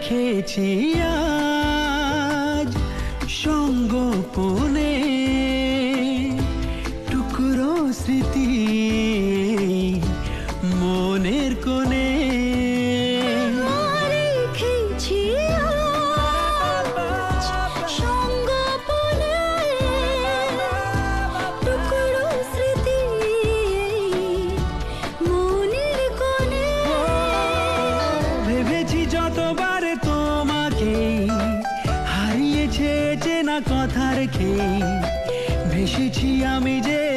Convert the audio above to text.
রেখেছি আজ সঙ্গোপনে টুকরো স্মৃতি মনের কোণে। যতবার তোমাকে হারিয়েছে চেনা কথা রেখে ভেসেছি আমি যে